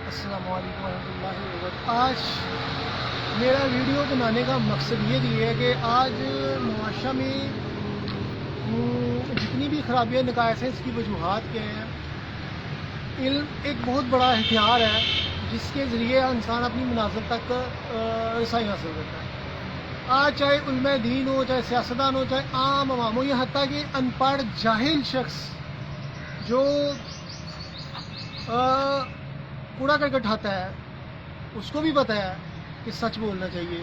السلام علیکم ورحمۃ اللہ وبرکاتہ۔ آج میرا ویڈیو بنانے کا مقصد یہ ہے کہ آج معاشرہ میں جتنی بھی خرابیاں نکائص ہیں، اس کی وجوہات کیا ہیں۔ علم ایک بہت بڑا ہتھیار ہے جس کے ذریعے انسان اپنی منازل تک رسائی حاصل کرتا ہے۔ آج چاہے علماء دین ہو، چاہے سیاستدان ہو، چاہے عام عوام ہو، یہ حتیٰ کہ ان پڑھ جاہل شخص جو کوڑا کرکٹ اٹھاتا ہے، اس کو بھی پتہ ہے کہ سچ بولنا چاہیے،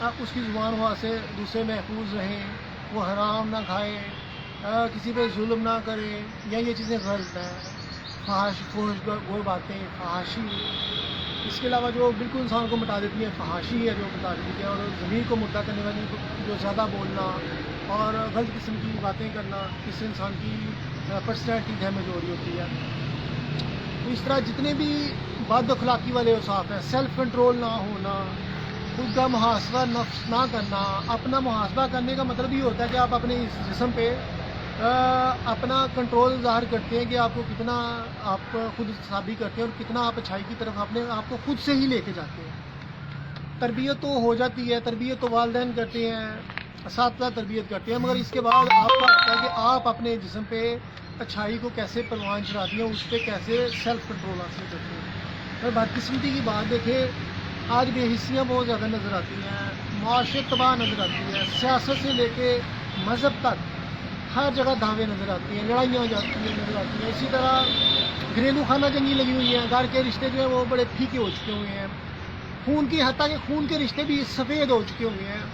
اس کی زبان وہاں سے دوسرے محفوظ رہیں، وہ حرام نہ کھائے، کسی پہ ظلم نہ کرے، یا یہ چیزیں غلط ہیں، فحش گور باتیں، فحاشی، اس کے علاوہ جو بالکل انسان کو مٹا دیتی ہے فحاشی ہے جو بتا دیتی ہے، اور ضمیر کو مردہ کرنے والی جو زیادہ بولنا اور غلط قسم کی باتیں کرنا، اس سے انسان کی پرسنالٹی ڈیمیج ہو رہی ہوتی ہے۔ تو اس طرح جتنے بھی بد اخلاقی والے اوصاف ہیں، سیلف کنٹرول نہ ہونا، خود کا محاسبہ نفس نہ کرنا۔ اپنا محاسبہ کرنے کا مطلب یہ ہوتا ہے کہ آپ اپنے اس جسم پہ اپنا کنٹرول ظاہر کرتے ہیں کہ آپ کو کتنا آپ خود حسابی کرتے ہیں اور کتنا آپ اچھائی کی طرف اپنے آپ کو خود سے ہی لے کے جاتے ہیں۔ تربیت تو ہو جاتی ہے، تربیت تو والدین کرتے ہیں، اساتذہ تربیت کرتے ہیں، مگر اس کے بعد آپ کا ہوتا ہے کہ آپ اپنے جسم پہ اچھائی کو کیسے پروان چڑھاتی ہیں، اس پہ کیسے سیلف کنٹرول حاصل کرتے ہیں۔ اور بدقسمتی کی بات دیکھیں، آج بے حسیاں بہت زیادہ نظر آتی ہیں، معاشرت تباہ نظر آتی ہے، سیاست سے لے کے مذہب تک ہر جگہ دعوے نظر آتی ہیں، لڑائیاں ہو جاتی ہیں نظر آتی ہیں۔ اسی طرح گھریلو خانہ جنگی لگی ہوئی ہیں، گھر کے رشتے جو ہیں وہ بڑے پھیکے ہو چکے ہوئے ہیں، خون کی حتیٰ کہ خون کے رشتے بھی سفید ہو چکے ہوئے ہیں۔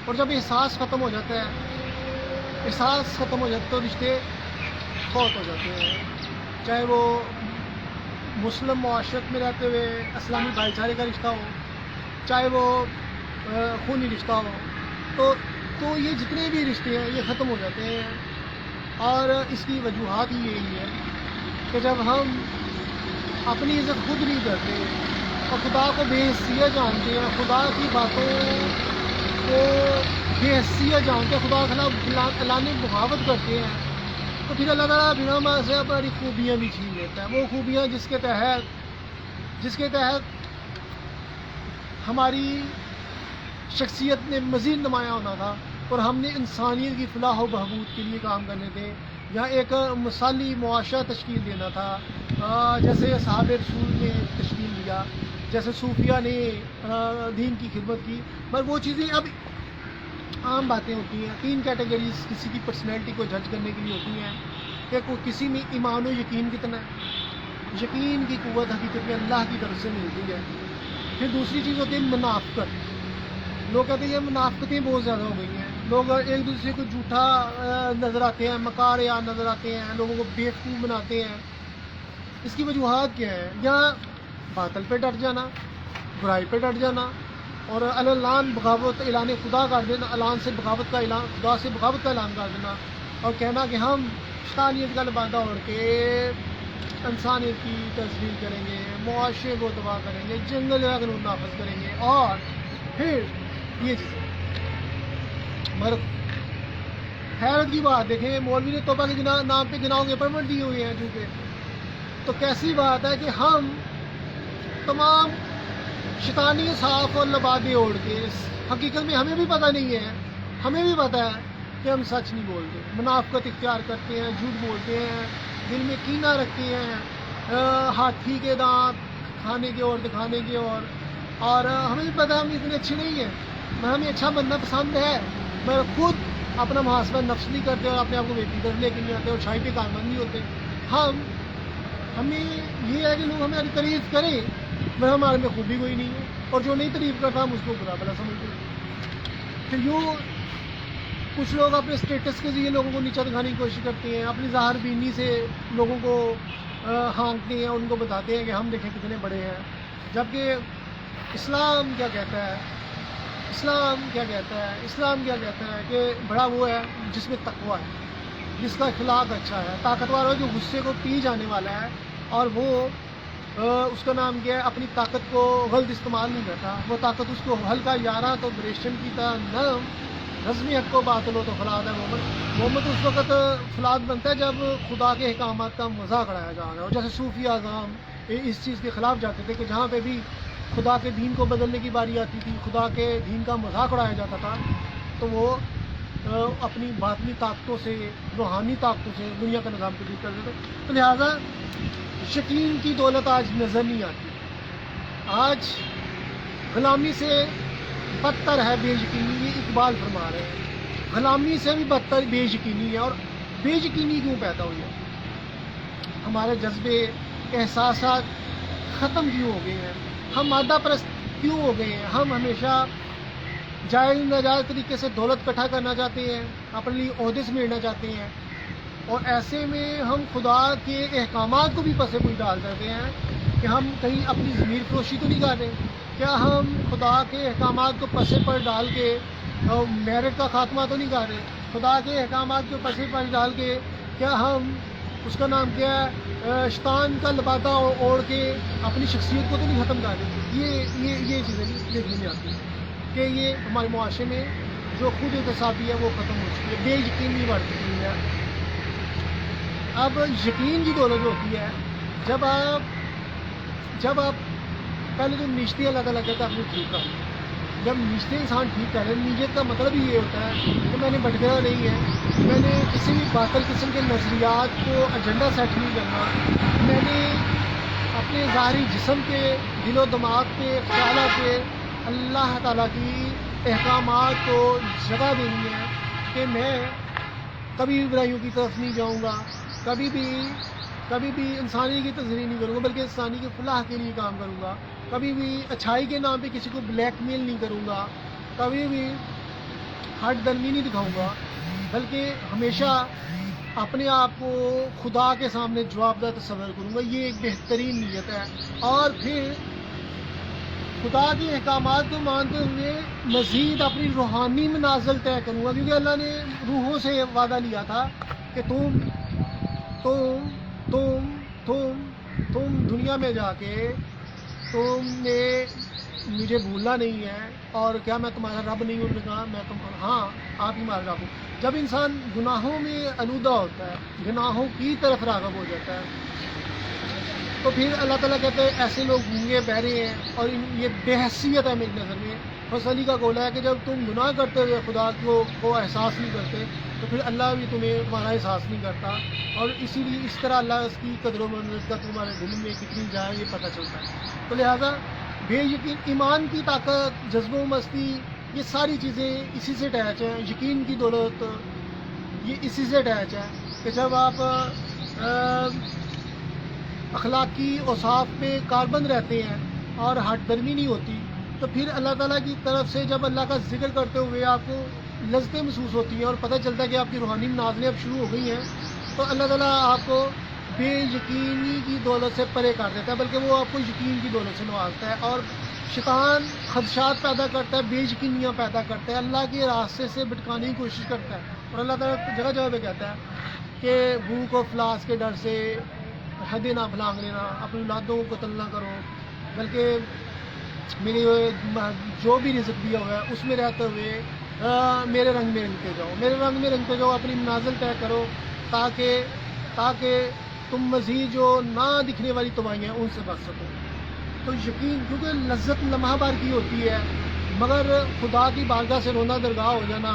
اور جب احساس ختم ہو جاتا ہے، احساس ختم ہو جاتا ہے تو رشتے فوت ہو جاتے ہیں، چاہے وہ مسلم معاشرت میں رہتے ہوئے اسلامی بھائی چارے کا رشتہ ہو، چاہے وہ خونی رشتہ ہو، تو یہ جتنے بھی رشتے ہیں یہ ختم ہو جاتے ہیں۔ اور اس کی وجوہات ہی یہی ہے کہ جب ہم اپنی عزت خود نہیں کرتے اور خدا کو بے حیثیت جانتے ہیں، خدا کی باتوں کو بے حیثیت جانتے ہیں، خدا کے خلاف اعلان بغاوت کرتے ہیں، تو پھر اللہ تعالیٰ بنا سے ہماری خوبیاں بھی چھین لیتا ہے۔ وہ خوبیاں جس کے تحت ہماری شخصیت نے مزید نمایاں ہونا تھا اور ہم نے انسانیت کی فلاح و بہبود کے لیے کام کرنے تھے، یا ایک مثالی معاشرہ تشکیل دینا تھا، جیسے اصحاب رسول نے تشکیل دیا، جیسے صوفیہ نے دین کی خدمت کی۔ مگر وہ چیزیں اب عام باتیں ہوتی ہیں۔ تین کیٹیگریز کسی کی پرسنالٹی کو جج کرنے کے لیے ہوتی ہیں کہ کسی میں ایمان و یقین کتنا ہے، یقین کی قوت حقیقت میں اللہ کی طرف سے ملتی ہے۔ پھر دوسری چیز ہوتی ہے منافقت۔ لوگ کہتے ہیں یہ منافقتیں بہت زیادہ ہو گئی ہیں، لوگ ایک دوسرے کو جھوٹا نظر آتے ہیں، مکار یار نظر آتے ہیں، لوگوں کو بیوقوف بناتے ہیں۔ اس کی وجوہات کیا ہیں؟ یا باطل پہ ڈٹ جانا، برائی پہ ڈٹ جانا، اور اعلان بغاوت، اعلان خدا کر دینا، اعلان سے بغاوت کا اعلان، خدا سے بغاوت کا اعلان کر دینا، اور کہنا کہ ہم شیطانیت کا لبادہ اوڑھ کے انسانیت کی تصویر کریں گے، معاشرے کو تباہ کریں گے، جنگل کا قانون نافذ کریں گے، اور پھر یہ چیزیں۔ مگر حیرت کی بات دیکھیں، مولوی نے توبہ کے نام پہ گناہوں کے پرمٹ دیے ہوئے ہیں، چونکہ تو کیسی بات ہے کہ ہم تمام شیطانی صاف اور لبادے اوڑھ کے، حقیقت میں ہمیں بھی پتہ نہیں ہے، ہمیں بھی پتہ ہے کہ ہم سچ نہیں بولتے، منافقت اختیار کرتے ہیں، جھوٹ بولتے ہیں، دل میں کینہ رکھتے ہیں، ہاتھی کے دانت کھانے کے اور دکھانے کے، اور ہمیں بھی پتہ ہے ہم اتنے اچھے نہیں ہیں، ہمیں اچھا بننا پسند ہے، مگر خود اپنا محاسبہ نفس نہیں کرتے اور اپنے آپ کو بہتری طرف لے کے نہیں آتے اور اچھائی پہ کاربند نہیں ہوتے۔ ہمیں یہ ہے کہ لوگ ہماری تعریف کریں مگر ہمارے میں خوبی کوئی نہیں ہے، اور جو نہیں تعریف کرتا ہم اس کو برا بھلا سمجھتے ہیں۔ پھر یوں کچھ لوگ اپنے اسٹیٹس کے ذریعے لوگوں کو نیچا دکھانے کی کوشش کرتے ہیں، اپنی ظاہر بینی سے لوگوں کو ہانکتے ہیں، ان کو بتاتے ہیں کہ ہم دیکھیں کتنے بڑے ہیں، جبکہ اسلام کیا کہتا ہے؟ اسلام کیا کہتا ہے کہ بڑا وہ ہے جس میں تقویٰ ہے، جس کا اخلاق اچھا ہے، طاقتور ہے جو غصے کو پی جانے والا ہے، اور وہ اس کا نام کیا ہے، اپنی طاقت کو غلط استعمال نہیں کرتا، وہ طاقت اس کو ہلکا یارہ تو ریشم کی طرح نرم، رزم حق کو باطل ہو تو فلاد ہے محمد اس وقت فلاد بنتا ہے جب خدا کے احکامات کا مذاق اڑایا جا رہا ہے، اور جیسے صوفیہ اعظام اس چیز کے خلاف جاتے تھے کہ جہاں پہ بھی خدا کے دین کو بدلنے کی باری آتی تھی، خدا کے دین کا مذاق اڑایا جاتا تھا، تو وہ اپنی باطنی طاقتوں سے، روحانی طاقتوں سے دنیا کا نظام تبدیل کرتے تھے. تو لہٰذا یقین کی دولت آج نظر نہیں آتی. آج غلامی سے بدتر ہے بے یقینی. یہ اقبال فرما رہے ہیں غلامی سے بھی بدتر بے یقینی ہے. اور بے یقینی کیوں پیدا ہوئی ہے؟ ہمارے جذبے، احساسات ختم کیوں ہو گئے ہیں؟ ہم مادہ پرست کیوں ہو گئے ہیں؟ ہم ہمیشہ جائز ناجائز طریقے سے دولت اکٹھا کرنا چاہتے ہیں، اپنے لیے عہدے سمیٹنا چاہتے ہیں، اور ایسے میں ہم خدا کے احکامات کو بھی پسے پوش ڈال دیتے ہیں کہ ہم کہیں اپنی ضمیر فروشی تو نہیں کر رہے. کیا ہم خدا کے احکامات کو پسے پر ڈال کے میرٹ کا خاتمہ تو نہیں کر رہے؟ خدا کے احکامات کو پسے پر ڈال کے کیا ہم اس کا نام کیا ہے شیطان کا لبادہ اوڑھ کے اپنی شخصیت کو تو نہیں ختم کر رہے؟ یہ چیزیں دیکھنے میں آتی ہیں کہ یہ ہمارے معاشرے میں جو خود احتسابی ہے وہ ختم ہو چکی ہے، بے یقینی بڑھ چکی ہے. اب یقین کی دولت جو ہوتی ہے، جب آپ پہلے تو نیچتے اللہ تعالیٰ کہتا ہے اپنے ٹھیک کر. جب نیچتے انسان ٹھیک کر رہے ہیں، نیت کا مطلب ہی یہ ہوتا ہے کہ میں نے بھٹکنا نہیں ہے، میں نے کسی بھی باطل قسم کے نظریات کو ایجنڈا سیٹ نہیں کرنا، میں نے اپنے ظاہری جسم پہ، دل و دماغ پہ، خیالات پہ اللہ تعالیٰ کی احکامات کو جگہ دینی ہے کہ میں کبھی بھی برائیوں کی طرف نہیں جاؤں گا، کبھی بھی انسانی کی تذلیل نہیں کروں گا، بلکہ انسانی کی فلاح کے لیے کام کروں گا. کبھی بھی اچھائی کے نام پہ کسی کو بلیک میل نہیں کروں گا، کبھی بھی ہٹ درمی نہیں دکھاؤں گا، بلکہ ہمیشہ اپنے آپ کو خدا کے سامنے جواب دہ تصور کروں گا. یہ ایک بہترین نیت ہے. اور پھر خدا کے احکامات کو مانتے ہوئے مزید اپنی روحانی منازل طے کروں گا، کیونکہ اللہ نے روحوں سے وعدہ لیا تھا کہ تم دنیا میں جا کے تم نے مجھے بھولنا نہیں ہے، اور کیا میں تمہارا رب نہیں ہوں؟ کہا میں ہاں آپ ہی ہمارا رب ہوں. جب انسان گناہوں میں آلودہ ہوتا ہے، گناہوں کی طرف راغب ہو جاتا ہے، تو پھر اللہ تعالیٰ کہتے ہیں ایسے لوگ گونگے بہرے ہیں اور یہ بے حیثیت ہے میری نظر میں. فصلی کا قول ہے کہ جب تم گناہ کرتے ہوئے خدا کو احساس نہیں کرتے تو پھر اللہ بھی تمہارا احساس نہیں کرتا، اور اسی لیے اس طرح اللہ اس کی قدر و منزلت کا تمہارے دل میں کتنی جائے یہ پتہ چلتا ہے. تو لہٰذا بے یقین، ایمان کی طاقت، جذب و مستی، یہ ساری چیزیں اسی سے اٹیچ ہیں. یقین کی دولت یہ اسی سے اٹیچ ہے کہ جب آپ اخلاقی اوصاف پہ کاربند رہتے ہیں اور ہٹ درمی نہیں ہوتی، تو پھر اللہ تعالیٰ کی طرف سے جب اللہ کا ذکر کرتے ہوئے آپ کو لذتیں محسوس ہوتی ہیں اور پتہ چلتا ہے کہ آپ کی روحانی منازلیں اب شروع ہو گئی ہیں، تو اللہ تعالیٰ آپ کو بے یقینی کی دولت سے پرے کر دیتا ہے، بلکہ وہ آپ کو یقین کی دولت سے نوازتا ہے. اور شیطان خدشات پیدا کرتا ہے، بے یقینیاں پیدا کرتا ہے، اللہ کے راستے سے بھٹکانے کی کوشش کرتا ہے. اور اللہ تعالیٰ جگہ جگہ پہ کہتا ہے کہ بھوک و افلاس کے ڈر سے حدیں نہ پھلانگ لینا، اپنی اولادوں کو قتل نہ کرو، بلکہ میری جو بھی رزق دیا ہوا ہے اس میں رہتے ہوئے میرے رنگ میں رنگتے جاؤ، اپنی منازل طے کرو تاکہ تم مزید جو نہ دکھنے والی تباہیاں ہیں ان سے بچ سکو. تو یقین، کیونکہ لذت لمحہ بھر کی ہوتی ہے، مگر خدا کی بارگاہ سے رونا درگاہ ہو جانا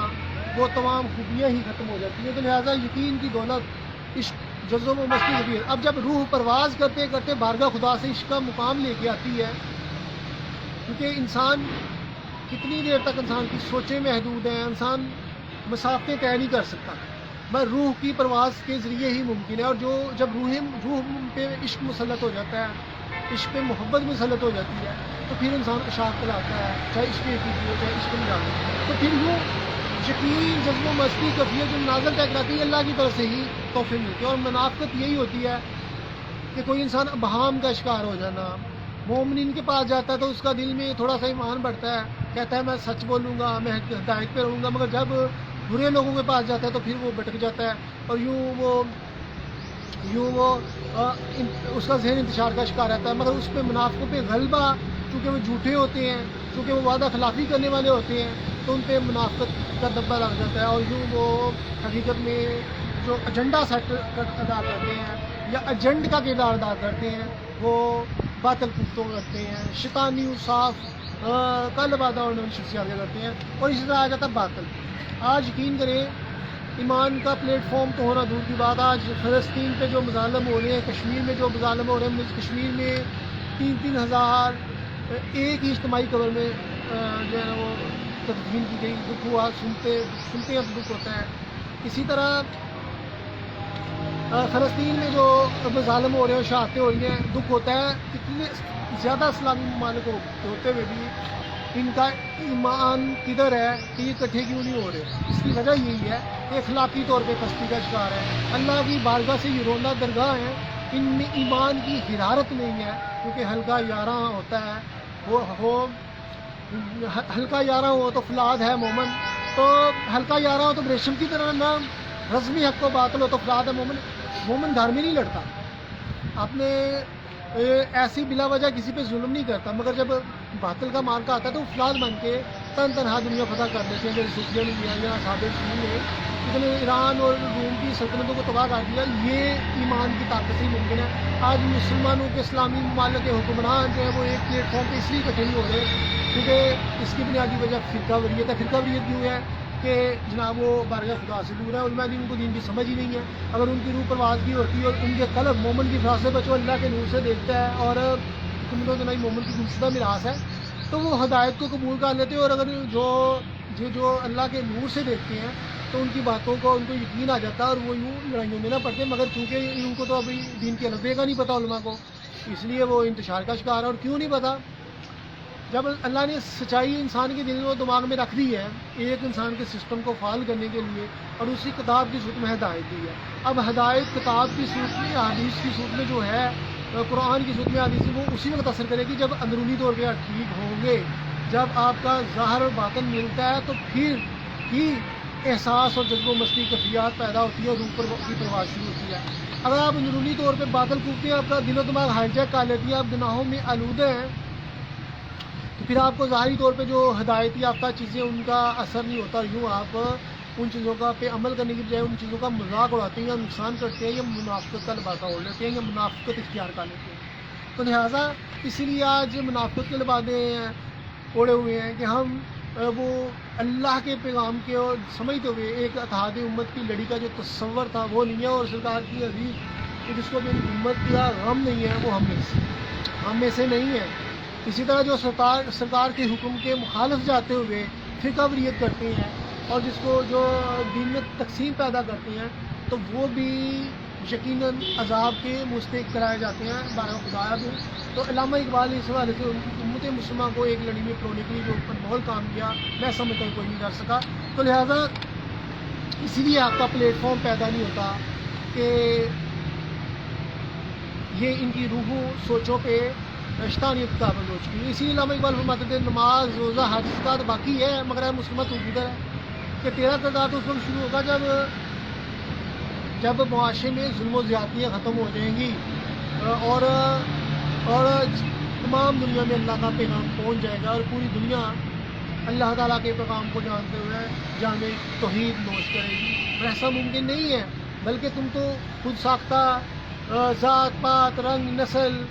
وہ تمام خوبیاں ہی ختم ہو جاتی ہیں. تو لہٰذا یقین کی دولت عشق، جذب و مستی ہوتی ہے. اب جب روح پرواز کرتے کرتے بارگاہ خدا سے عشق کا مقام لے کے آتی ہے، کیونکہ انسان کتنی دیر تک انسان کی سوچیں محدود ہیں، انسان مسافتیں طے نہیں کر سکتا، بس روح کی پرواز کے ذریعے ہی ممکن ہے. اور جب روح پہ عشق مسلط ہو جاتا ہے، عشق پہ محبت مسلط ہو جاتی ہے، تو پھر انسان اشاق کراتا ہے، چاہے عشق حقیقی ہو چاہے عشق مجازی. تو پھر وہ یقین، جذب و مستی، کیفیت جو منازل طے کراتی ہے اللہ کی طرف سے ہی تحفے ملتے ہیں. اور منافقت یہی ہوتی ہے کہ کوئی انسان ابہام کا شکار ہو جانا. مومنین کے پاس جاتا ہے تو اس کا دل میں تھوڑا سا ایمان بڑھتا ہے، کہتا ہے میں سچ بولوں گا، میں ہدایت پہ رہوں گا، مگر جب برے لوگوں کے پاس جاتا ہے تو پھر وہ بھٹک جاتا ہے، اور یوں وہ اس کا ذہن انتشار کا شکار رہتا ہے. مگر اس پہ منافقوں پہ غلبہ، چونکہ وہ جھوٹے ہوتے ہیں، چونکہ وہ وعدہ خلافی کرنے والے ہوتے ہیں، تو ان پہ منافقت کا دبا لگ جاتا ہے، اور یوں وہ حقیقت میں جو ایجنڈا سیٹ ادا کرتے ہیں یا ایجنٹ کا کردار ادا کرتے ہیں، وہ باطل کفتوں کرتے ہیں، شیطانی صاف کل بادہ اور شخصیات کرتے ہیں، اور اسی طرح آ جاتا ہے باطل۔ آج یقین کریں، ایمان کا پلیٹ فارم تو ہونا دور کی بات، آج فلسطین پہ جو مظالم ہو رہے ہیں، کشمیر میں جو مظالم ہو رہے ہیں، کشمیر میں 3,000 ایک ہی اجتماعی قبر میں جو ہے نا وہ تدفین کی گئی، دکھ ہوا، سنتے ہیں تو دکھ ہوتا ہے۔ اسی طرح فلسطین میں جو مظالم ہو رہے ہیں، شہادتیں ہو رہی ہیں، دکھ ہوتا ہے۔ اتنے زیادہ اسلامی ممالک ہوتے ہوئے بھی ان کا ایمان کدھر ہے کہ یہ اکٹھے کیوں نہیں ہو رہے؟ اس کی وجہ یہی ہے کہ اخلاقی طور پہ پستی کا شکار ہے، اللہ کی بارگاہ سے یہ رونا درگاہ ہے، ان میں ایمان کی حرارت نہیں ہے، کیونکہ حلقہ 11 ہوتا ہے، وہ حلقہ 11 ہو تو فلاد ہے مومن، تو حلقہ 11 ہو تو ریشم کی طرح نہ رسمی حق و باطل ہو تو فلاد ہے مومن۔ مومن گھر میں نہیں لڑتا، آپ نے ایسی بلا وجہ کسی پہ ظلم نہیں کرتا، مگر جب باطل کا مارکا آتا ہے تو وہ فلاد بن کے تنہا دنیا فتح کر دیتے ہیں، جیسے صوفیہ نے کیا یا صابر شین نے، جس نے ایران اور روم کی سلطنتوں کو تباہ کر دیا۔ یہ ایمان کی طاقت سے ہی ممکن ہے۔ آج مسلمانوں کے اسلامی ممالک کے حکمران جو ہے وہ ایک پلیٹ فارم پہ اس لیے اکٹھے نہیں ہو رہے کیونکہ اس کی بنیادی وجہ فرقہ وریت ہے۔ فرقہ وریت کیوں ہے کہ جناب وہ بارگاہ خدا سے دور ہے، علماء دین کو دین کی سمجھ ہی نہیں ہے۔ اگر ان کی روح پرواز کی ہوتی ہے اور ان کے قلب مومن کی فراست بچو اللہ کے نور سے دیکھتا ہے اور تم لوگ جناب مومن کی گمشدہ میراث ہے، تو وہ ہدایت کو قبول کر لیتے ہیں، اور اگر جو اللہ کے نور سے دیکھتے ہیں تو ان کی باتوں کو ان کو یقین آ جاتا ہے اور وہ یوں لڑائیوں میں نہ پڑتے، مگر چونکہ ان کو تو ابھی دین کے لفظے کا نہیں پتہ علماء کو، اس لیے وہ انتشار کا شکار ہے۔ اور کیوں نہیں پتہ؟ جب اللہ نے سچائی انسان کے دل و دماغ میں رکھ دی ہے ایک انسان کے سسٹم کو فعال کرنے کے لیے، اور اسی کتاب کی صورت میں ہدایت دی ہے۔ اب ہدایت کتاب کی صورت میں، حدیث کی صورت میں جو ہے، قرآن کی صورت میں حدیث، وہ اسی وقت اثر کرے گی جب اندرونی طور پہ آپ ٹھیک ہوں گے۔ جب آپ کا ظاہر اور باطن ملتا ہے تو پھر ہی احساس اور جذب و مستی کیفیات پیدا ہوتی ہے اور روح پر کی پرواز شروع ہوتی ہے۔ اگر آپ اندرونی طور پہ باطل کوفتے ہیں، آپ کا دل و دماغ ہائی جیک کر لیتی ہے، آپ گناہوں میں آلودہ ہیں، تو پھر آپ کو ظاہری طور پہ جو ہدایتی یافتہ چیزیں ان کا اثر نہیں ہوتا، یوں آپ ان چیزوں کا پہ عمل کرنے کی بجائے ان چیزوں کا مذاق اڑاتے ہیں یا نقصان کرتے ہیں یا منافقت کا لبادہ اوڑھ لیتے ہیں یا منافقت اختیار کر لیتے ہیں۔ تو لہٰذا اسی لیے آج منافقت کے لبادے اوڑے ہوئے ہیں کہ ہم وہ اللہ کے پیغام کے اور سمجھتے ہوئے ایک اتحاد امت کی لڑی کا جو تصور تھا وہ نہیں ہے، اور سرکار کی عزیز کہ جس کو میری امت کا غم نہیں ہے وہ ہم میں سے نہیں ہے۔ اسی طرح جو سرکار کے حکم کے مخالف جاتے ہوئے فرقہ وریت کرتے ہیں اور جس کو جو دین میں تقسیم پیدا کرتے ہیں، تو وہ بھی یقیناً عذاب کے مستحق کرائے جاتے ہیں بارہ خدایا بھی۔ تو علامہ اقبال نے اس حوالے سے امت مسلمہ کو ایک لڑی میں پرونے کے لیے جو انمول کام کیا، میں سمجھتا ہوں کوئی نہیں کر سکا۔ تو لہٰذا اسی لیے آپ کا پلیٹ فارم پیدا نہیں ہوتا کہ یہ ان کی روحوں سوچوں پہ شیطانیت قابل ہو چکی ہے۔ اسی لیے علامہ اقبال فرماتے تھے نماز روزہ حج زکوٰۃ باقی ہے مگر ہے مسلمہ تو کدھر ہے، کہ تیرا کردار تو اس وقت شروع ہوگا جب معاشرے میں ظلم و زیادتیاں ختم ہو جائیں گی اور تمام دنیا میں اللہ کا پیغام پہنچ جائے گا اور پوری دنیا اللہ تعالیٰ کے پیغام کو جانتے ہوئے جامع توحید نوش کرے گی۔ اور ایسا ممکن نہیں ہے، بلکہ تم تو خود ساختہ ذات پات رنگ نسل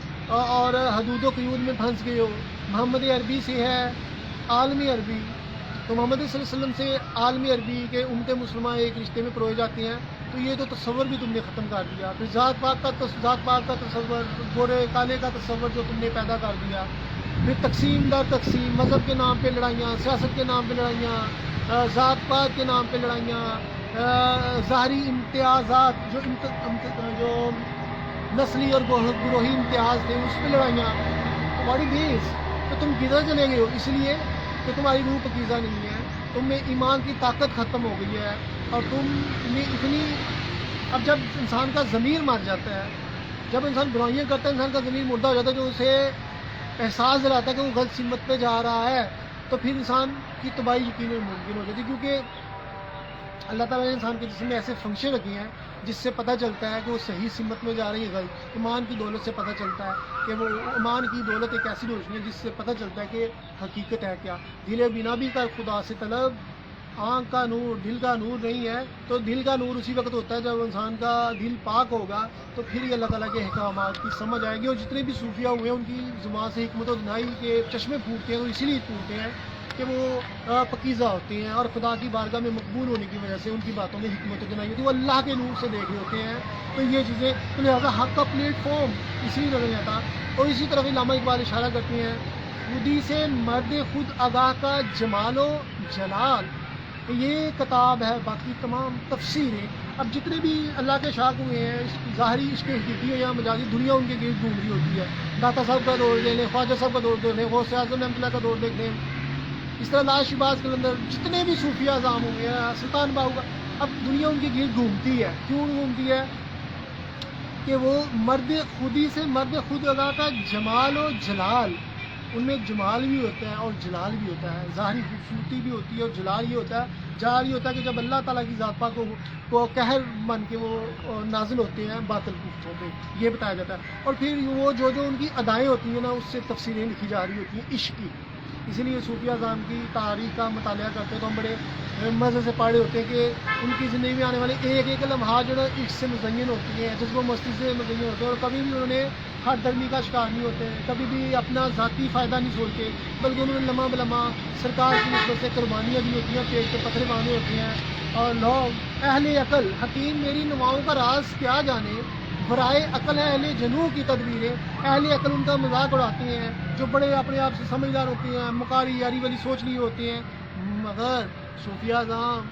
اور حدود و قیود میں پھنس گئے ہو۔ محمد عربی سے ہے عالمی عربی، تو محمد صلی اللہ علیہ وسلم سے عالمی عربی کے امت مسلمہ ایک رشتے میں پروئے جاتے ہیں، تو یہ تو تصور بھی تم نے ختم کر دیا۔ پھر ذات پاک کا تصور، گورے کالے کا تصور جو تم نے پیدا کر دیا، پھر تقسیم در تقسیم، مذہب کے نام پہ لڑائیاں، سیاست کے نام پہ لڑائیاں، ذات پات کے نام پہ لڑائیاں، ظاہری امتیازات جو نسلی اور گروہی امتیاز تھے اس پہ لڑائیاں، تمہاری بیس تو تم کدھر چلے گئے ہو؟ اس لیے کہ تمہاری روح پاکیزہ نہیں ہے، تم میں ایمان کی طاقت ختم ہو گئی ہے، اور تم میں اتنی، اب جب انسان کا ضمیر مر جاتا ہے، جب انسان برائیاں کرتا ہے، انسان کا ضمیر مردہ ہو جاتا ہے، جو اسے احساس دلاتا ہے کہ وہ غلط سمت پہ جا رہا ہے، تو پھر انسان کی تباہی یقیناً ممکن ہو جاتی ہے، کیونکہ اللہ تعالیٰ نے انسان کے جسم میں ایسے فنکشن رکھے ہیں جس سے پتہ چلتا ہے کہ وہ صحیح سمت میں جا رہی ہے غلط۔ ایمان کی دولت سے پتہ چلتا ہے کہ وہ ایمان کی دولت ایک ایسی روشنی ہے جس سے پتہ چلتا ہے کہ حقیقت ہے کیا۔ دل بنا بھی کر خدا سے طلب، آنکھ کا نور دل کا نور نہیں ہے، تو دل کا نور اسی وقت ہوتا ہے جب انسان کا دل پاک ہوگا، تو پھر یہ اللہ تعالیٰ کے احکامات کی سمجھ آئے گی. اور جتنے بھی صوفیہ ہوئے ہیں ان کی زبان سے حکمت و دنائی کے چشمے پھوٹتے ہیں، تو اسی لیے پھوٹتے ہیں کہ وہ پکیزہ ہوتے ہیں، اور خدا کی بارگاہ میں مقبول ہونے کی وجہ سے ان کی باتوں میں حکمت و دنائی ہوتی ہے، وہ اللہ کے نور سے دیکھ رہے ہوتے ہیں. تو یہ چیزیں تو لہٰذا حق کا پلیٹ فارم اسی لیے نظر آتا. اور اسی طرف علامہ اقبال اشارہ کرتے ہیں، خودی سے مرد خود آگاہ کا جمال و جلال. یہ کتاب ہے، باقی تمام تفسیریں اب جتنے بھی اللہ کے شاق ہوئے ہیں، ظاہری عشق حقیقی ہے یا مجازی، دنیا ان کے گرد گھوم رہی ہوتی ہے. داتا صاحب کا دور لے لیں، خواجہ صاحب کا دور دیکھ لیں، غوث اعظم رحمۃ اللہ کا دور دیکھ لیں، اس طرح لاش شباز کے اندر جتنے بھی صوفیہ اعظام ہوئے ہیں، سلطان باہو کا، اب دنیا ان کے گرد گھومتی ہے. کیوں گھومتی ہے؟ کہ وہ خودی سے مرد خود ادا کا جمال و جلال، ان میں جمال بھی ہوتا ہے اور جلال بھی ہوتا ہے، ظاہری خوبصورتی بھی ہوتی ہے، اور جلال یہ ہوتا ہے، جلال یہ ہوتا ہے کہ جب اللہ تعالیٰ کی ذات پاک کو قہر بن کے وہ نازل ہوتے ہیں باطل کفتوں پہ، یہ بتایا جاتا ہے. اور پھر وہ جو ان کی ادائیں ہوتی ہیں نا، اس سے تفسیریں لکھی جا رہی ہوتی ہیں عشق کی. اسی لیے صوفیہ اعظام کی تاریخ کا مطالعہ کرتے ہیں تو ہم بڑے مزے سے پڑھے ہوتے ہیں کہ ان کی زندگی میں آنے والے ایک ایک لمحات جو ہے عشق سے مزین ہوتی ہیں، جذب و مستی سے مزین ہوتے ہیں، اور کبھی بھی انہوں نے ہر درمی کا شکار نہیں ہوتے ہیں، کبھی بھی اپنا ذاتی فائدہ نہیں سوچتے، بلکہ انہوں نے لمحہ بلمحہ سرکار کی نسبت سے قربانیاں دی ہوتی ہیں، پیٹ کے پتھرے باندھے ہوتے ہیں. اور لوگ اہل عقل حکیم میری نواؤں کا راز کیا جانے، برائے عقل ہے اہل جنوں کی تدبیریں. اہل عقل ان کا مذاق اڑاتے ہیں، جو بڑے اپنے آپ سے سمجھدار ہوتے ہیں، مکاری یاری والی سوچ لیے ہوتے ہیں، مگر صوفیہ اعظام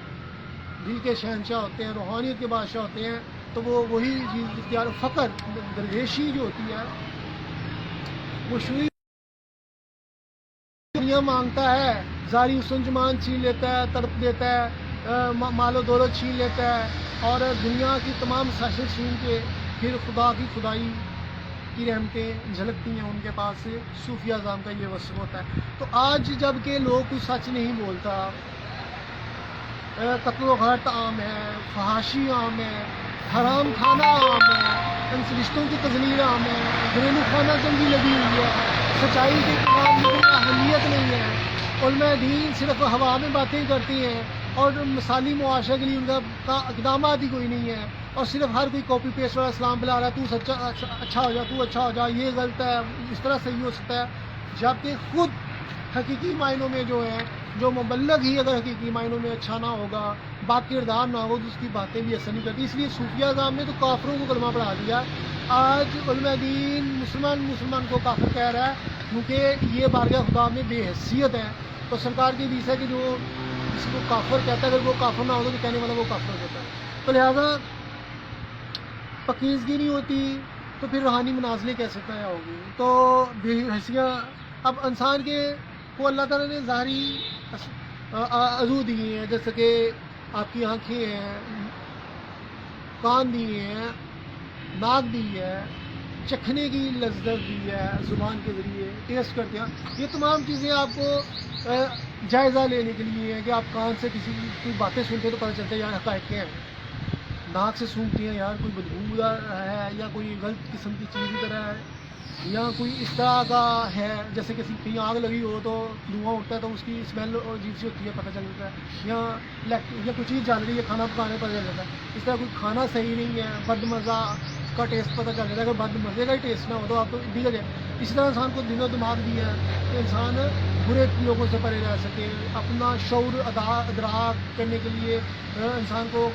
دل کے شہنشاہ ہوتے ہیں، روحانیت کے بادشاہ ہوتے ہیں. تو وہ وہی چیز اختیار، فقر درویشی جو ہوتی ہے، وہ شوئی دنیا مانگتا ہے، ظاہری حسن جمان چھین لیتا ہے، تڑپ دیتا ہے، مال و دولت چھین لیتا ہے، اور دنیا کی تمام ساشیں چھین کے پھر خدا کی خدائی کی رحمتیں جھلکتی ہیں ان کے پاس سے. صوفیہ اعظام کا یہ وصف ہوتا ہے. تو آج جب کہ لوگ کوئی سچ نہیں بولتا، قتل و غارت عام ہے، فحاشی عام ہے، حرام کھانا عام ہے، رشتوں کی تذلیل عام ہے، گھریلو خانہ جنگی لگی ہوئی ہے، سچائی کے خلاف کوئی اہمیت نہیں ہے، علماء دین صرف ہوا میں باتیں کرتی ہیں، اور مثالی معاشرے کے لیے ان کا اقدامات ہی کوئی نہیں ہے، اور صرف ہر کوئی کاپی پیسٹ والا اسلام بلا رہا ہے، تو سچا اچھا ہو جا، تو اچھا ہو جا، یہ غلط ہے، اس طرح صحیح ہو سکتا ہے. جبکہ خود حقیقی معنوں میں جو ہے، جو مبلغ ہی اگر حقیقی معنوں میں اچھا نہ ہوگا، با کردار نہ ہو، تو اس کی باتیں بھی اثر نہیں کرتی. اس لیے صوفیہ اعظام نے تو کافروں کو کلمہ پڑھا دیا. آج علماء دین مسلمان کو کافر کہہ رہا ہے، کیونکہ یہ بارگاہ خدا میں بے حیثیت ہے. تو سرکار کی حدیث ہے کہ جو جس کو کافر کہتا ہے، اگر وہ کافر نہ ہو تو کہنے والا وہ کافر ہوتا ہے. تو لہٰذا پکیزگی نہیں ہوتی تو پھر روحانی منازلیں کیسے طے ہوگی؟ تو بے حیثیت اب انسان کے کو اللہ تعالیٰ نے ظاہری عضو دیے ہیں، جیسے کہ آپ کی آنکھیں ہیں، کان دیے ہیں، ناک دی ہے، چکھنے کی لذت دی ہے، زبان کے ذریعے ٹیسٹ کرتے ہیں. یہ تمام چیزیں آپ کو جائزہ لینے کے لیے ہیں کہ آپ کان سے کسی کوئی باتیں سنتے تو پتہ چلتا ہے یار حقائق کیا ہیں. ناک سے سونگتے ہیں یار کوئی بدبو ہے، یا کوئی غلط قسم کی چیز کی طرح ہے، یا کوئی اس طرح کا ہے جیسے کہیں آگ لگی ہو تو دھواں اٹھتا ہے تو اس کی اسمیل عجیب سی ہوتی ہے، پتہ چل جاتا ہے. یا کوئی چیز جل رہی ہے، کھانا پکانے پتہ چل جاتا ہے. اس طرح کوئی کھانا صحیح نہیں ہے، بد مزہ کا ٹیسٹ پتہ چل جاتا ہے. اگر بد مزے کا ہی ٹیسٹ نہ ہو تو آپ تو بگڑ جائیں. اسی طرح انسان کو دل و دماغ بھی ہے کہ انسان برے لوگوں سے پرے رہ سکے، اپنا شعور ادراک کرنے کے لیے انسان کو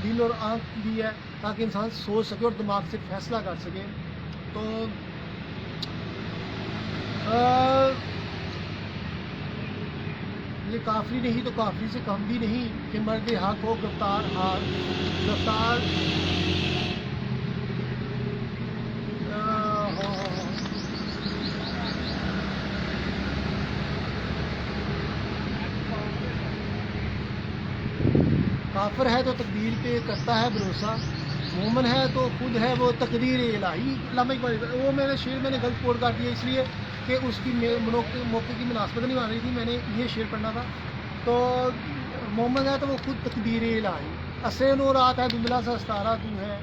دل اور آنکھ دی ہے تاکہ انسان سوچ سکے اور دماغ سے فیصلہ کر سکے. تو یہ کافری نہیں تو کافری سے کم بھی نہیں کہ مرد حق ہو گرفتار کافر ہے تو تقدیر پہ کرتا ہے بھروسہ، مومن ہے تو خود ہے وہ تقدیر الہی. علامہ اقبال وہ میں نے غلط کوٹ کر دیا اس لیے کہ اس کی موقع کی مناسبت نہیں بن رہی تھی، میں نے یہ شعر پڑھنا تھا. تو مومن ہے تو وہ خود تقدیر الہی، اسین و رات ہے دھندلا سا ستارہ تو ہے،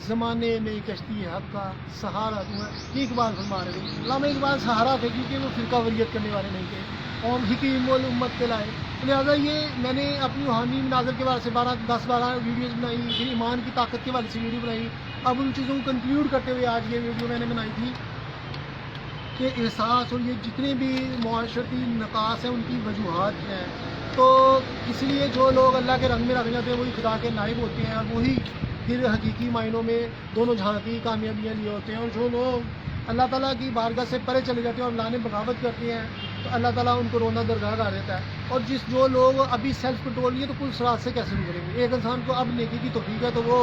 زمانے میں کشتی حق کا سہارا تو ہے. یہ اقبال فرما رہے تھے. علامہ اقبال سہارا تھے کیونکہ وہ فرقہ وریت کرنے والے نہیں تھے، قوم حکیم الامت کے لائے. لہٰذا یہ میں نے اپنی روحانی مناظر کے بارے سے 10-12 ویڈیوز بنائی، پھر ایمان کی طاقت کے بارے سے ویڈیو بنائی. اب ان چیزوں کو کنکلیوڈ کرتے ہوئے آج یہ ویڈیو میں نے بنائی تھی کہ احساس اور یہ جتنے بھی معاشرتی نقاص ہیں ان کی وجوہات ہیں. تو اس لیے جو لوگ اللہ کے رنگ میں رنگ جاتے ہیں وہی خدا کے نائب ہوتے ہیں، اور وہی پھر حقیقی معنوں میں دونوں جہاں کی کامیابیاں لیے ہوتے ہیں. اور جو لوگ اللہ تعالیٰ کی بارگاہ سے پرے چلے جاتے ہیں اور اللہ نے بغاوت کرتے ہیں تو اللہ تعالیٰ ان کو رونا درگاہ کر دیتا ہے. اور جو لوگ ابھی سیلف کنٹرول نہیں ہے تو پل صراط سے کیسے گزریں گے؟ ایک انسان کو اب نیکی کی توفیق ہے تو وہ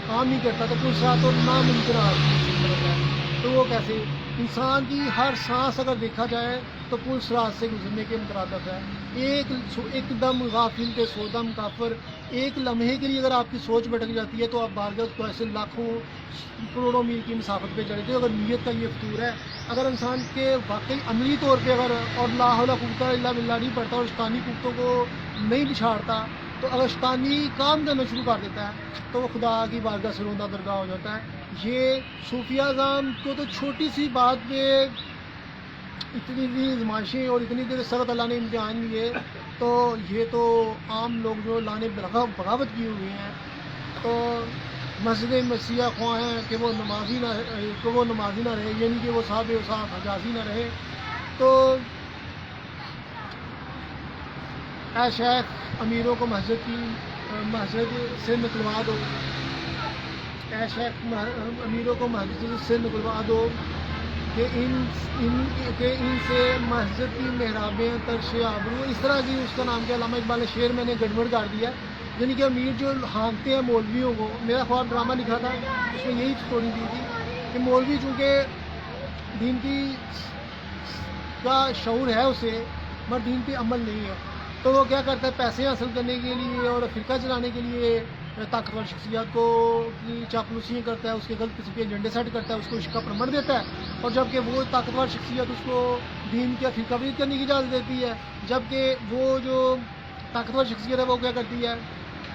کام نہیں کرتا تو پل صراط تو ناممکن ہے، تو وہ کیسے؟ انسان کی ہر سانس اگر دیکھا جائے تو پل صراط سے گزرنے کے مترادف ہے. ایک دم غافل کے سو دم کافر. ایک لمحے کے لیے اگر آپ کی سوچ بھٹک جاتی ہے تو آپ بارگاہ کو ایسے لاکھوں کروڑوں میل کی مسافت پہ چلے تھے. اگر نیت کا یہ فطور ہے، اگر انسان کے واقعی عملی طور پہ اگر اور لا حول ولا قوت الا باللہ نہیں پڑھتا اور شیطانی قوتوں کو نہیں بچھاڑتا، تو اگر شیطانی کام کرنا شروع کر دیتا ہے تو وہ خدا کی بارگاہ سے روندہ درگاہ ہو جاتا ہے. یہ صوفیہ اعظام کو تو چھوٹی سی بات پہ اتنی بھی آزمائشیں اور اتنی دیر سخت اللہ نے امتحان لیے، تو یہ تو عام لوگ جو اللہ نے بغاوت کی ہوئی ہیں تو مسجد مسیح خواہ ہیں کہ وہ نمازی نہ رہے، یعنی کہ وہ صاحب وصاف حجازی نہ رہے. تو اے شیخ امیروں کو مسجد سے نکلوا دو، اے شیخ امیروں کو مسجد سے نکلوا دو کہ ان سے مسجد کی محرابیں ترش آبرو. اس طرح کی اس کا نام کیا علامہ اقبال شعر میں نے گڑبڑ کر دیا. یعنی کہ امیر جو ہانکتے ہیں مولویوں کو، میرا خواب ڈرامہ لکھا تھا اس میں یہی اسٹوری دی تھی کہ مولوی چونکہ دین کی کا شعور ہے اسے مگر دین پہ عمل نہیں ہے، تو وہ کیا کرتا ہے پیسے حاصل کرنے کے لیے اور فرقہ چلانے کے لیے طاقتور شخصیات کو چاپلوسیاں کرتا ہے، اس کے غلط قسم کے ایجنڈے سیٹ کرتا ہے، اس کو عشق کا پرمٹ دیتا ہے. اور جبکہ وہ طاقتور شخصیت اس کو دین کا فرقہ واریت کرنے کی اجازت دیتی ہے، جبکہ وہ جو طاقتور شخصیت ہے وہ کیا کرتی ہے،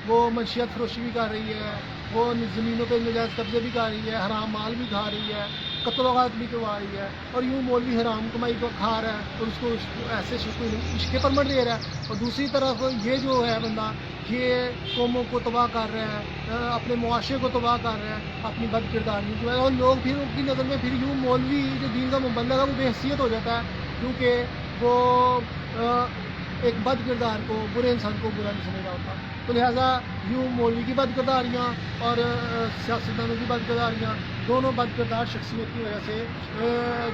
وہ منشیات فروشی بھی کر رہی ہے، وہ زمینوں پہ نجائز قبضے بھی کر رہی ہے، حرام مال بھی کھا رہی ہے، قتل و غارت بھی کروا رہی ہے. اور یوں مولوی حرام کمائی کو کھا رہا ہے اور اس کو ایسے عشق پرمٹ دے رہا ہے. اور دوسری طرف یہ جو ہے بندہ یہ قوموں کو تباہ کر رہا ہے، اپنے معاشرے کو تباہ کر رہا ہے اپنی بد کرداری جو ہے. اور لوگ پھر ان کی نظر میں پھر یوں مولوی جو دین کا مبلغ ہے وہ بے حیثیت ہو جاتا ہے، کیونکہ وہ ایک بد کردار کو، برے انسان کو برا نہیں سمجھ رہا ہوتا. تو لہٰذا یوں مولوی کی بد کرداریاں اور سیاستدانوں کی بد کرداریاں، دونوں بد کردار شخصیت کی وجہ سے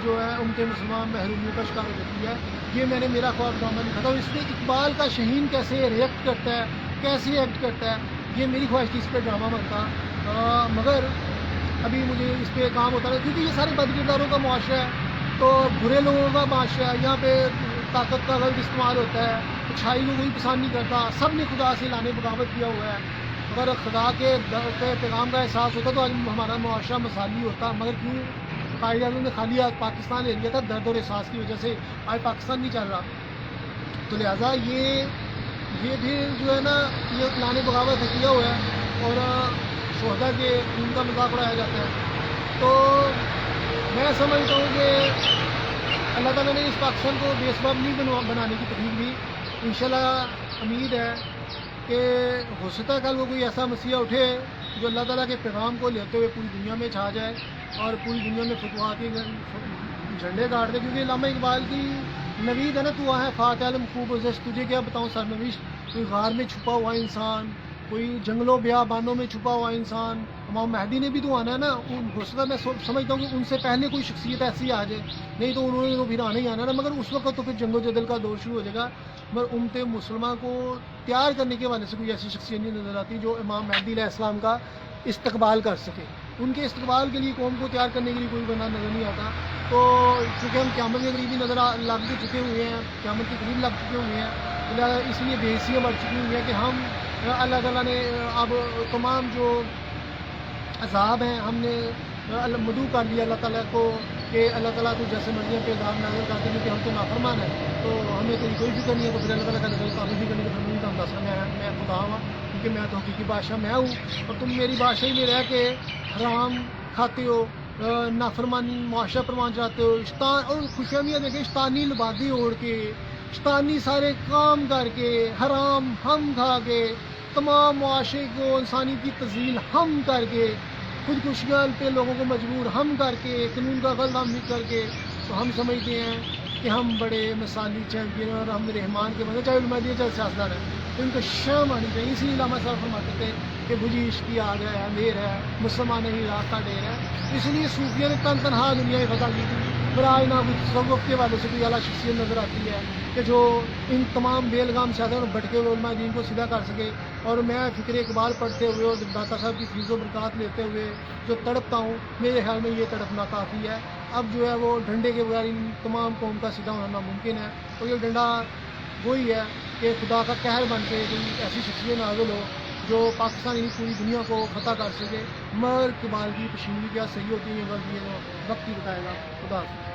جو ہے امت مسلمان محرومیوں کا شکار ہو جاتی ہے. یہ میں نے میرا خواب ڈرامہ لکھا تھا. اور اس میں اقبال کا شہین کیسے ریئیکٹ کرتا ہے، کیسے ایکٹ کرتا ہے، یہ میری خواہش تھی اس پہ ڈرامہ بنتا، مگر ابھی مجھے اس پہ کام ہوتا رہا کیونکہ یہ سارے بد کرداروں کا معاشرہ ہے، تو برے لوگوں کا معاشرہ ہے. یہاں پہ طاقت کا غلط استعمال ہوتا ہے، اچھائی کو کوئی پسند نہیں کرتا، سب نے خدا سے لانے بغاوت کیا ہوا ہے. اگر خدا کے پیغام کا احساس ہوتا تو آج ہمارا معاشرہ مثالی ہوتا، مگر کیوں قائد اعظم نے خالی پاکستان لے لیا تھا درد اور احساس کی وجہ سے آج پاکستان نہیں چل رہا. تو لہٰذا یہ پھر جو ہے نا یہ لانے بغاوت کیا ہوا ہے اور شہدا کے خون کا مذاق اڑایا جاتا ہے. تو میں سمجھتا ہوں کہ اللہ تعالیٰ نے اس پاکستان کو بے سبب نہیں بنانے کی تکلیف دی. انشاءاللہ امید ہے کہ ہو سکتا ہے کل وہ کوئی ایسا مسیحا اٹھے جو اللہ تعالیٰ کے پیغام کو لیتے ہوئے پوری دنیا میں چھا جائے اور پوری دنیا میں فتوحاتی جھنڈے گاڑ دے. کیونکہ علامہ اقبال کی نوید ہے نا، تو وہاں ہے فاتح عالم خوب ازش، تجھے کیا بتاؤں سرنوشت، کوئی غار میں چھپا ہوا انسان، کوئی جنگلوں بیابانوں میں چھپا ہوا انسان. امام مہدی نے بھی تو آنا ہے نا. ہو سکتا ہے میں سمجھتا ہوں کہ ان سے پہلے کوئی شخصیت ایسی آ جائے، نہیں تو انہوں نے تو پھر آنا ہی آنا نا. مگر اس وقت تو پھر جنگ و جدل کا دور شروع ہو جائے گا. مگر امت مسلمہ کو تیار کرنے کے حوالے سے کوئی ایسی شخصیت نہیں نظر آتی جو امام مہدی علیہ السلام کا استقبال کر سکے. ان کے استقبال کے لیے قوم کو تیار کرنے کے لیے کوئی بندہ نظر نہیں آتا. تو چونکہ ہم قیامت کے قریب ہی لگ بھی چکے ہوئے ہیں، قیامت کے قریب لگ چکے ہوئے ہیں، اس لیے بے حیثیت بڑھ چکی ہوئی ہے کہ ہم اللہ تعالیٰ نے اب تمام جو عذاب ہیں ہم نے مدعو کر لیا اللہ تعالیٰ کو کہ اللہ تعالیٰ تو جیسے مرضی پہ عذاب نازل کرتے ہیں، کیونکہ ہم تو نافرمان ہیں، تو ہمیں تیری کوئی فکر نہیں ہے. تو پھر اللہ تعالیٰ کا نظر تو ہمیں فکر نہیں، تو ہم دس میں خدا ہوں کیونکہ میں تو حقیقی بادشاہ میں ہوں اور تم میری بادشاہی میں رہ کے حرام کھاتے ہو، نافرمانی معاشرہ پروان چاہتے ہو، اور خوشیاں دیکھیں شیطانی لبادی اوڑھ کے شیطانی سارے کام کر کے، حرام ہم کھا کے، تمام معاشرے کو انسانیت کی تذلیل ہم کر کے، خودکشیاں پہ لوگوں کو مجبور ہم کر کے، قانون کا غلط ہم کر کے، تو ہم سمجھتے ہیں کہ ہم بڑے مثالی چیمپئن ہیں اور ہم رحمان کے بندے، چاہے علماء دین چاہے سیاستدان ہیں، تو ان کو شرم آنی چاہیے. اسی لیے علامہ صاحب فرماتے تھے کہ بجھی عشقی آ گیا ہے، اندھیر ہے، مسلمان نہیں راستہ ڈیر ہے. اس لیے صوفیہ نے تنہا دنیا میں فتح کی تھی. پر آج نہ کچھ تصوف کے والے سے کوئی اعلیٰ شخصیت نظر آتی ہے کہ جو ان تمام بیلگام سے اور بھٹکے ہوئے علماء دین کو سیدھا کر سکے. اور میں فکر اقبال پڑھتے ہوئے اور داتا صاحب کی فیض و برکات لیتے ہوئے جو تڑپتا ہوں، میرے خیال میں یہ تڑپنا کافی ہے. اب جو ہے وہ ڈنڈے کے بغیر ان تمام قوم کا سیدھا ہونا ناممکن ہے. اور یہ ڈنڈا وہی ہے کہ خدا کا قہر بن کے کوئی ایسی شخصیت نازل ہو جو پاکستانی پوری دنیا کو فتح کر سکے. مگر اقبال کی پشیمانی کیا صحیح ہوتی ہے، یہ غلطی ہے، وقت ہی بتائے گا. خدا حافظ.